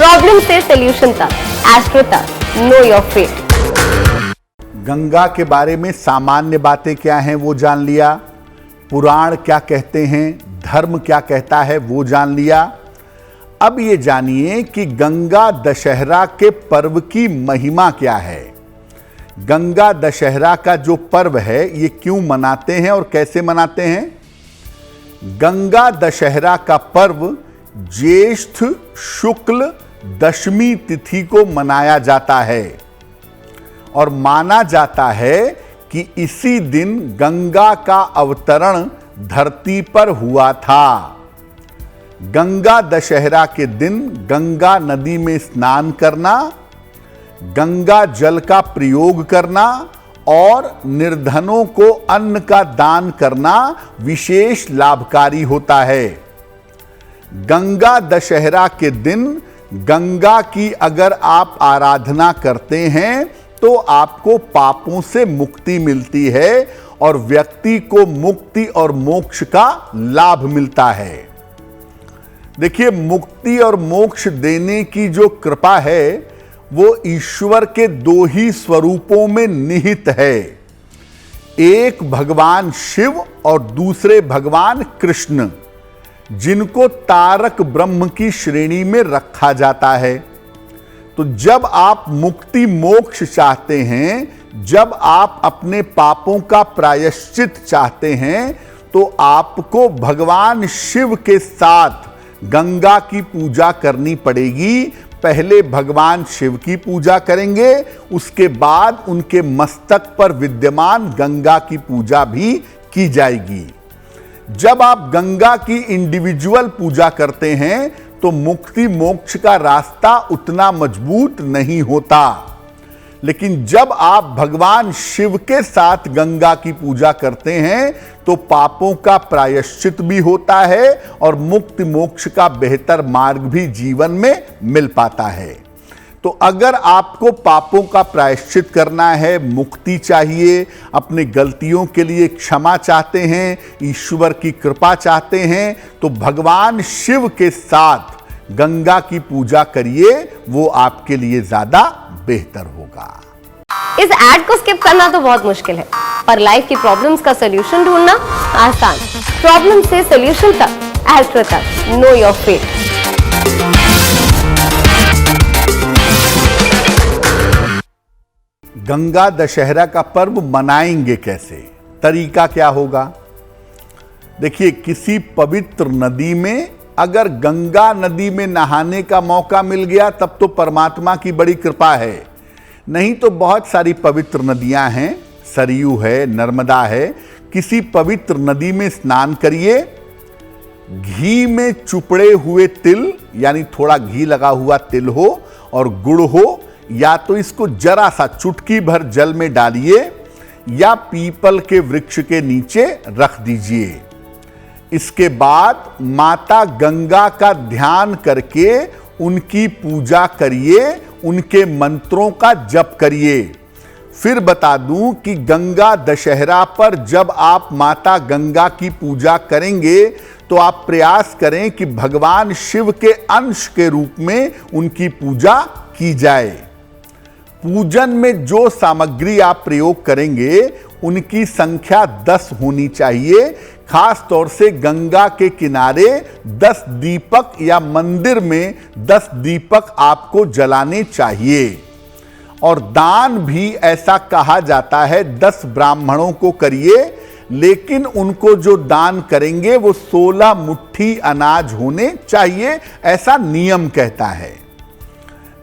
Problem से solution तक, astro तक, नो योर फेट। गंगा के बारे में सामान्य बातें क्या हैं वो जान लिया, पुराण क्या कहते हैं, धर्म क्या कहता है वो जान लिया। अब ये जानिए कि गंगा दशहरा के पर्व की महिमा क्या है। गंगा दशहरा का जो पर्व है ये क्यों मनाते हैं और कैसे मनाते हैं। गंगा दशहरा का पर्व ज्येष्ठ शुक्ल दशमी तिथि को मनाया जाता है और माना जाता है कि इसी दिन गंगा का अवतरण धरती पर हुआ था। गंगा दशहरा के दिन गंगा नदी में स्नान करना, गंगा जल का प्रयोग करना और निर्धनों को अन्न का दान करना विशेष लाभकारी होता है। गंगा दशहरा के दिन गंगा की अगर आप आराधना करते हैं तो आपको पापों से मुक्ति मिलती है और व्यक्ति को मुक्ति और मोक्ष का लाभ मिलता है। देखिए, मुक्ति और मोक्ष देने की जो कृपा है वो ईश्वर के दो ही स्वरूपों में निहित है, एक भगवान शिव और दूसरे भगवान कृष्ण, जिनको तारक ब्रह्म की श्रेणी में रखा जाता है। तो जब आप मुक्ति मोक्ष चाहते हैं, जब आप अपने पापों का प्रायश्चित चाहते हैं, तो आपको भगवान शिव के साथ गंगा की पूजा करनी पड़ेगी। पहले भगवान शिव की पूजा करेंगे, उसके बाद उनके मस्तक पर विद्यमान गंगा की पूजा भी की जाएगी। जब आप गंगा की इंडिविजुअल पूजा करते हैं तो मुक्ति मोक्ष का रास्ता उतना मजबूत नहीं होता, लेकिन जब आप भगवान शिव के साथ गंगा की पूजा करते हैं तो पापों का प्रायश्चित भी होता है और मुक्ति मोक्ष का बेहतर मार्ग भी जीवन में मिल पाता है। तो अगर आपको पापों का प्रायश्चित करना है, मुक्ति चाहिए, अपने गलतियों के लिए क्षमा चाहते हैं, ईश्वर की कृपा चाहते हैं, तो भगवान शिव के साथ गंगा की पूजा करिए, वो आपके लिए ज्यादा बेहतर होगा। इस एड को स्किप करना तो बहुत मुश्किल है, पर लाइफ की प्रॉब्लम्स का सोल्यूशन ढूंढना आसान। प्रॉब्लम से सोल्यूशन तक, एस्ट्रो तक, know your fate. Ganga Dussehra का पर्व मनाएंगे कैसे, तरीका क्या होगा। देखिए, किसी पवित्र नदी में अगर गंगा नदी में नहाने का मौका मिल गया तब तो परमात्मा की बड़ी कृपा है, नहीं तो बहुत सारी पवित्र नदियां हैं, सरयू है, नर्मदा है। किसी पवित्र नदी में स्नान करिए, घी में चुपड़े हुए तिल यानी थोड़ा घी लगा हुआ तिल हो और गुड़ हो, या तो इसको जरा सा चुटकी भर जल में डालिए या पीपल के वृक्ष के नीचे रख दीजिए। इसके बाद माता गंगा का ध्यान करके उनकी पूजा करिए, उनके मंत्रों का जप करिए। फिर बता दूं कि गंगा दशहरा पर जब आप माता गंगा की पूजा करेंगे तो आप प्रयास करें कि भगवान शिव के अंश के रूप में उनकी पूजा की जाए। पूजन में जो सामग्री आप प्रयोग करेंगे उनकी संख्या 10 होनी चाहिए। खास तौर से गंगा के किनारे 10 दीपक या मंदिर में 10 दीपक आपको जलाने चाहिए। और दान भी ऐसा कहा जाता है 10 ब्राह्मणों को करिए, लेकिन उनको जो दान करेंगे वो 16 मुट्ठी अनाज होने चाहिए, ऐसा नियम कहता है।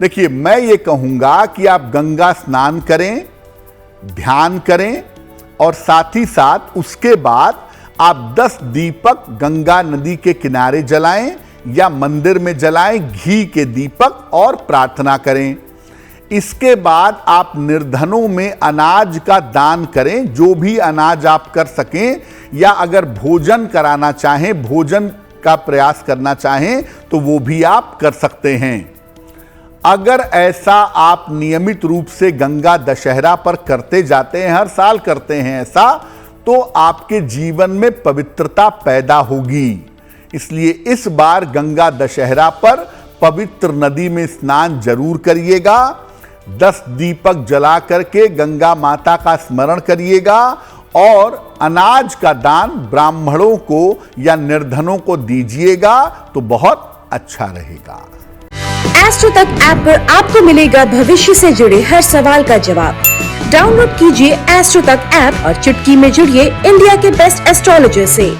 देखिए, मैं ये कहूंगा कि आप गंगा स्नान करें, ध्यान करें और साथ ही साथ उसके बाद आप 10 दीपक गंगा नदी के किनारे जलाएं या मंदिर में जलाएं, घी के दीपक, और प्रार्थना करें। इसके बाद आप निर्धनों में अनाज का दान करें, जो भी अनाज आप कर सकें, या अगर भोजन कराना चाहें, भोजन का प्रयास करना चाहें तो वो भी आप कर सकते हैं। अगर ऐसा आप नियमित रूप से गंगा दशहरा पर करते जाते हैं, हर साल करते हैं ऐसा, तो आपके जीवन में पवित्रता पैदा होगी। इसलिए इस बार गंगा दशहरा पर पवित्र नदी में स्नान जरूर करिएगा, 10 दीपक जला करके गंगा माता का स्मरण करिएगा और अनाज का दान ब्राह्मणों को या निर्धनों को दीजिएगा तो बहुत अच्छा रहेगा। एस्ट्रो तक ऐप पर आपको मिलेगा भविष्य से जुड़े हर सवाल का जवाब। डाउनलोड कीजिए एस्ट्रो तक ऐप और चुटकी में जुड़िए इंडिया के बेस्ट एस्ट्रोलॉजर से।